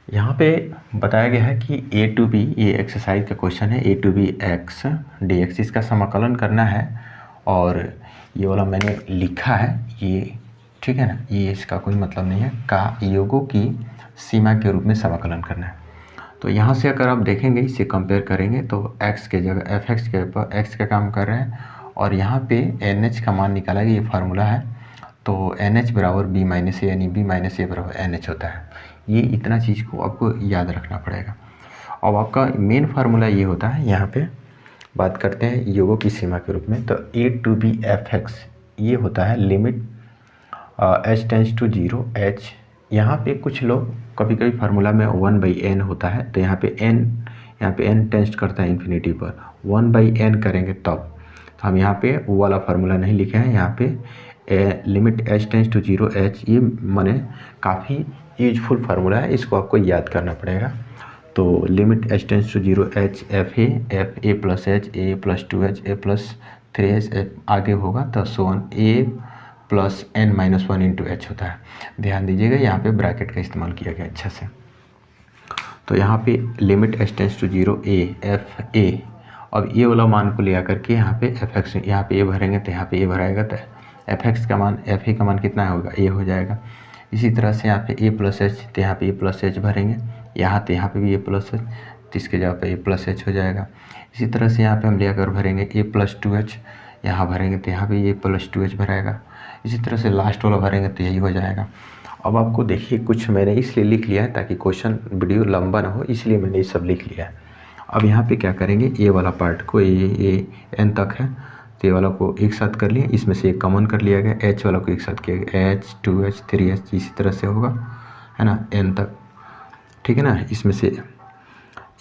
यहाँ पे बताया गया है कि ए टू बी, ये एक्सरसाइज का क्वेश्चन है, A to B x d x, इसका समाकलन करना है। और ये वाला मैंने लिखा है ये, ठीक है ना, ये इसका कोई मतलब नहीं है, का योगों की सीमा के रूप में समाकलन करना है। तो यहाँ से अगर आप देखेंगे, इसे कंपेयर करेंगे तो x के जगह एफ एक्स के ऊपर x का काम कर रहे हैं और यहाँ पे एन एच का मान निकाला गया, ये फार्मूला है। तो एन एच बराबर बी माइनस ए, यानी बी माइनस ए बराबर एन एच होता है। ये इतना चीज़ को आपको याद रखना पड़ेगा। अब आपका मेन फार्मूला ये होता है, यहाँ पे बात करते हैं योगों की सीमा के रूप में। तो a to b f x ये होता है limit h tends to zero h. यहाँ पे कुछ लोग कभी कभी फार्मूला में 1/n होता है, तो यहाँ पे n टेंस करता है इन्फिनिटी पर, 1/n करेंगे तब। तो हम यहाँ पे वो वाला फार्मूला नहीं लिखे हैं, यहाँ पे limit h tends to zero h, ये माने काफ़ी यूजफुल फार्मूला है, इसको आपको याद करना पड़ेगा। तो limit h tends to zero h f A plus h, A plus 2h, A plus 3h, आगे होगा तो सोन ए प्लस n माइनस 1 इंटू एच होता है। ध्यान दीजिएगा यहाँ पे ब्रैकेट का इस्तेमाल किया गया अच्छा से। तो यहाँ पे limit h tends to zero a f a, अब ये वाला मान को लिया करके यहाँ पे एफ एक्स, यहाँ पे ए भरेंगे तो यहाँ पे ए भराएगा, तो एफ एक्स का मान, एफ ए का मान कितना होगा, ए हो जाएगा। इसी तरह से यहाँ पे ए प्लस एच, तो यहाँ पे ए प्लस एच भरेंगे, यहाँ तो यहाँ पे भी ए प्लस एच, तो इसके जगह पे ए प्लस एच हो जाएगा। इसी तरह से यहाँ पे हम लेकर भरेंगे ए प्लस 2h, यहाँ भरेंगे तो यहाँ पे ए प्लस 2h भराएगा। इसी तरह से लास्ट वाला भरेंगे तो यही हो जाएगा। अब आपको देखिए, कुछ मैंने इसलिए लिख लिया है ताकि क्वेश्चन वीडियो लंबा ना हो, इसलिए मैंने ये सब लिख लिया है। अब यहाँ पे क्या करेंगे, ए वाला पार्ट को, ये एन तक है तो ये वाला को एक साथ कर लिया, इसमें से एक कॉमन कर लिया गया, एच वाला को एक साथ किया गया, एच 2h 3h, इसी तरह से होगा, है ना, एन तक, ठीक है ना। इसमें से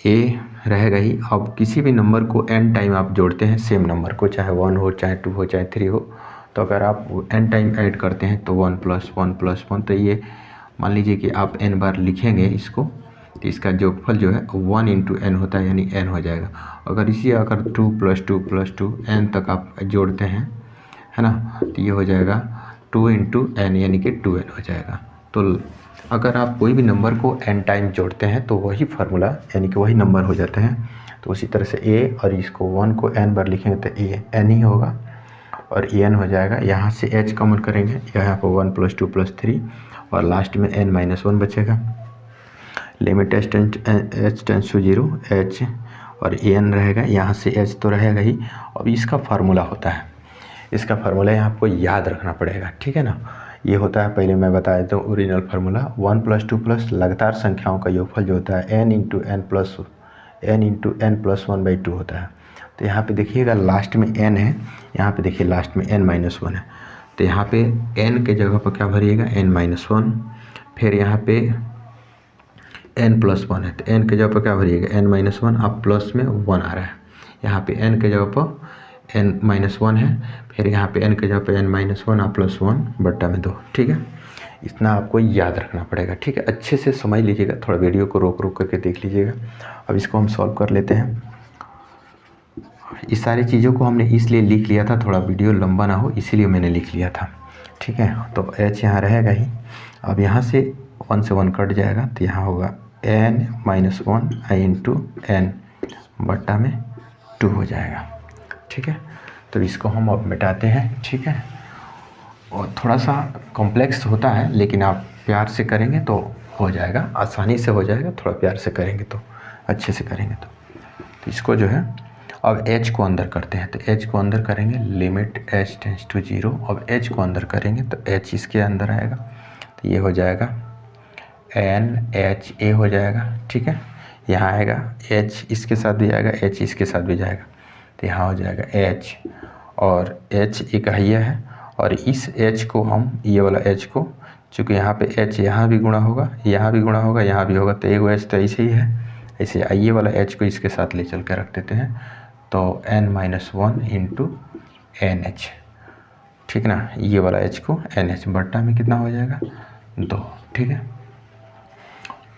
ए रहेगा ही। अब किसी भी नंबर को n टाइम आप जोड़ते हैं, सेम नंबर को, चाहे 1 हो, चाहे 2 हो, चाहे 3 हो, तो अगर आप n टाइम ऐड करते हैं तो 1 + 1 + 1, तो ये मान लीजिए कि आप n बार लिखेंगे इसको, तो इसका जोगफल जो है 1 × n होता है, यानी n हो जाएगा। अगर 2 + 2 + 2 n तक आप जोड़ते हैं, है ना, तो ये हो जाएगा 2 × n, यानी कि 2n हो जाएगा। तो अगर आप कोई भी नंबर को n टाइम जोड़ते हैं तो वही फार्मूला, यानी कि वही नंबर हो जाते हैं। तो उसी तरह से a और इसको 1 को n बार लिखेंगे तो a n ही होगा और en हो जाएगा। यहाँ से h कॉमन करेंगे, यहाँ पर 1 + 2 + 3 और लास्ट में n - 1 बचेगा। Limit h tends to zero h और en रहेगा, यहाँ से h तो रहेगा ही। अब इसका फार्मूला होता है, इसका फार्मूला यहाँ आपको याद रखना पड़ेगा, ठीक है ना। ये होता है, पहले मैं बता देता हूँ ओरिजिनल फार्मूला, 1 + 2 प्लस लगातार संख्याओं का योगफल जो होता है n × n + 1/2 होता है। तो यहाँ पे देखिएगा लास्ट में n है, यहाँ पे देखिए लास्ट में n - 1 है, तो यहाँ पे n के जगह पर क्या भरिएगा, n - 1, फिर यहाँ पे n + 1 है, तो n के जगह पर क्या भरिएगा, n - 1, अब प्लस में 1 आ रहा है, यहाँ पे n के जगह पर n - 1 है, फिर यहाँ पे n के जगह पे n - 1 +1/2, ठीक है। इतना आपको याद रखना पड़ेगा, ठीक है। अच्छे से समझ लीजिएगा, थोड़ा वीडियो को रोक रोक करके देख लीजिएगा। अब इसको हम सॉल्व कर लेते हैं। इस सारी चीज़ों को हमने इसलिए लिख लिया था, थोड़ा वीडियो लंबा ना हो, इसीलिए मैंने लिख लिया था, ठीक है। तो h यहाँ रहेगा ही। अब यहाँ से 1 से 1 कट जाएगा, तो यहाँ होगा n - 1 i × n 2 हो जाएगा, ठीक है। तो इसको हम अब मिटाते हैं, ठीक है। और थोड़ा सा कॉम्प्लेक्स होता है, लेकिन आप प्यार से करेंगे तो हो जाएगा, आसानी से हो जाएगा, थोड़ा प्यार से करेंगे तो, अच्छे से करेंगे तो इसको जो है, अब h को अंदर करते हैं, तो h को अंदर करेंगे, limit h tends to zero. अब h को अंदर करेंगे तो h इसके अंदर आएगा, तो ये हो जाएगा NHA हो जाएगा, ठीक है। यहाँ आएगा h इसके साथ भी जाएगा, h इसके साथ भी जाएगा, तो यहाँ हो जाएगा h, और h एक हिया है, और इस h को हम, ये वाला h को, चूँकि यहाँ पे h यहाँ भी गुणा होगा, यहाँ भी गुणा होगा, यहाँ भी होगा, तो एक h तो ऐसे ही है, ऐसे ये वाला h को इसके साथ ले चल कर रख देते हैं, तो n - 1 × NH, ठीक ना। ये वाला h को NH बट्टा में कितना हो जाएगा, 2, ठीक है।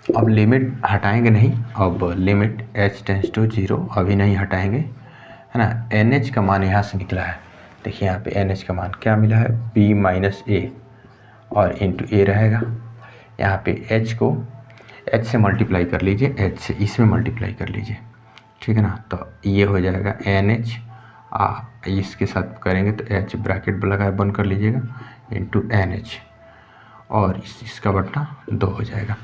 अब लिमिट हटाएंगे नहीं, अब limit h tends to zero अभी नहीं हटाएंगे, है ना। NH का मान यहाँ से निकला है, देखिए यहाँ पे NH का मान क्या मिला है, B - A और इंटू A रहेगा। यहाँ पे H को h से मल्टीप्लाई कर लीजिए, h से इसमें मल्टीप्लाई कर लीजिए, ठीक है ना। तो ये हो जाएगा NH, इसके साथ करेंगे तो h ब्रैकेट लगा बंद कर लीजिएगा इंटू NH, और इसका बट्टा 2 हो जाएगा।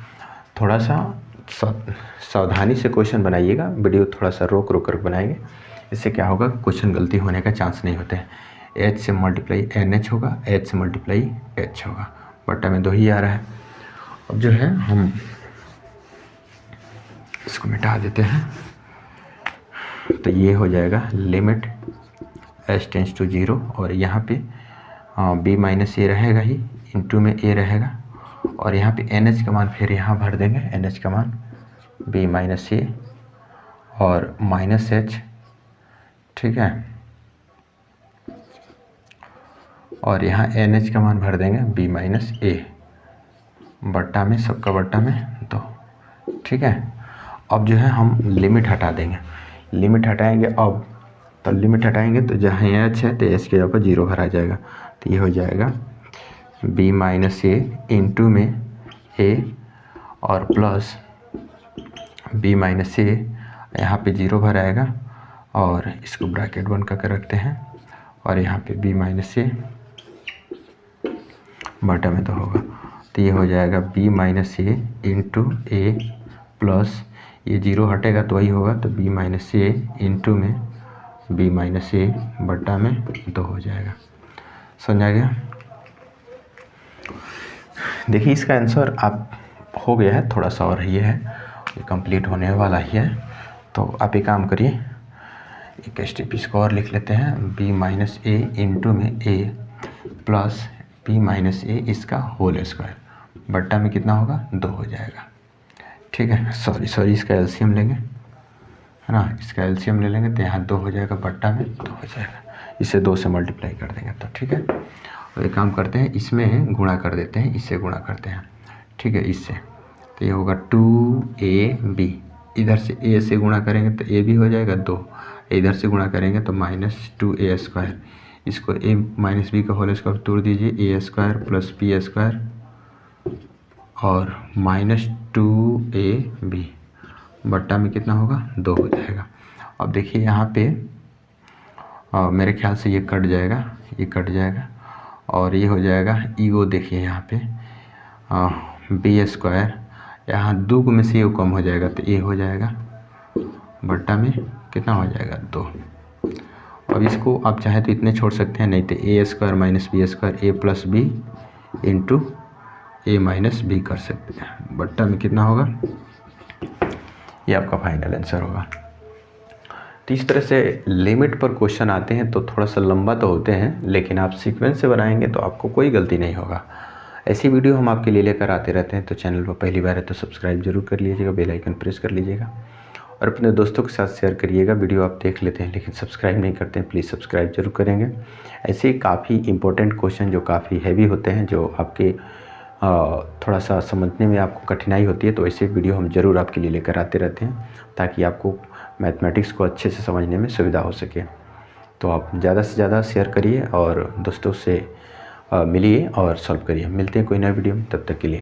थोड़ा सा सावधानी से क्वेश्चन बनाइएगा, वीडियो थोड़ा सा रोक कर बनाएंगे, इससे क्या होगा, क्वेश्चन गलती होने का चांस नहीं होते हैं। h से मल्टीप्लाई NH होगा, h से मल्टीप्लाई h होगा, बट्टा में 2 ही आ रहा है। अब जो है हम इसको मिटा देते हैं, तो ये हो जाएगा लिमिट h टेंस टू 0, और यहाँ पे b माइनस ए रहेगा ही, इंटू में a रहेगा, और यहाँ पे NH का मान फिर यहाँ भर देंगे, NH का मान b माइनस ए और माइनस h, ठीक है, और यहाँ NH का मान भर देंगे b माइनस ए, बट्टा में सबका बट्टा में 2, ठीक है। अब जो है हम लिमिट हटा देंगे, लिमिट हटाएंगे अब, तो लिमिट हटाएंगे तो जहाँ h है तो h के जगह पर 0 भरा जाएगा, तो ये हो जाएगा b माइनस ए इंटू में a और प्लस b माइनस ए, यहाँ पे 0 भर आएगा, और इसको ब्रैकेट बंद करके रखते हैं, और यहाँ पे b माइनस ए बटा में तो होगा, तो ये हो जाएगा b माइनस ए इंटू ए प्लस, ये 0 हटेगा तो वही होगा, तो b माइनस ए इंटू में b माइनस ए बटा में 2 हो जाएगा। समझ आ गया। देखिए इसका आंसर आप हो गया है, थोड़ा सा और ये है, ये कंप्लीट होने वाला ही है। तो आप एक काम करिए, एक स्टेप इसको और लिख लेते हैं, b माइनस ए इंटू में a प्लस b माइनस ए इसका होल स्क्वायर, बट्टा में कितना होगा, 2 हो जाएगा, ठीक है। सॉरी इसका एलसीएम लेंगे, है ना, इसका एलसीएम ले लेंगे तो यहाँ 2 हो जाएगा, बट्टा में 2 हो जाएगा, इसे 2 से मल्टीप्लाई कर देंगे तो ठीक है। तो एक काम करते हैं, इसमें गुणा कर देते हैं, इससे गुणा करते हैं, ठीक है, इससे, तो ये होगा 2ab, इधर से a से गुणा करेंगे तो a भी हो जाएगा 2, इधर से गुणा करेंगे तो माइनस 2a स्क्वायर, इसको a माइनस बी का होल स्क्वायर तोड़ दीजिए, a square plus b square और माइनस 2ab, बट्टा में कितना होगा, 2 हो जाएगा। अब देखिए यहाँ पे मेरे ख्याल से ये कट जाएगा, ये कट जाएगा, और ये हो जाएगा ईगो, देखिए यहाँ पे b स्क्वायर, यहाँ 2 में से ये कम हो जाएगा तो a हो जाएगा, बट्टा में कितना हो जाएगा, 2। अब इसको आप चाहे तो इतने छोड़ सकते हैं, नहीं तो a square minus b square, a plus b into a minus b कर सकते हैं, बट्टा में कितना होगा, ये आपका फाइनल आंसर होगा। तो इस तरह से लिमिट पर क्वेश्चन आते हैं तो थोड़ा सा लंबा तो होते हैं, लेकिन आप सीक्वेंस से बनाएंगे तो आपको कोई गलती नहीं होगा। ऐसी वीडियो हम आपके लिए लेकर आते रहते हैं, तो चैनल पर पहली बार है तो सब्सक्राइब जरूर कर लीजिएगा, बेल आइकन प्रेस कर लीजिएगा, और अपने दोस्तों के साथ शेयर करिएगा। वीडियो आप देख लेते हैं लेकिन सब्सक्राइब नहीं करते हैं, प्लीज़ सब्सक्राइब जरूर करेंगे। ऐसे काफ़ी इंपॉर्टेंट क्वेश्चन जो काफ़ी हैवी होते हैं, जो आपके थोड़ा सा समझने में आपको कठिनाई होती है, तो ऐसे वीडियो हम ज़रूर आपके लिए लेकर आते रहते हैं, ताकि आपको मैथमेटिक्स को अच्छे से समझने में सुविधा हो सके। तो आप ज़्यादा से ज़्यादा शेयर करिए और दोस्तों से मिलिए और सॉल्व करिए। मिलते हैं कोई नया वीडियो में, तब तक के लिए।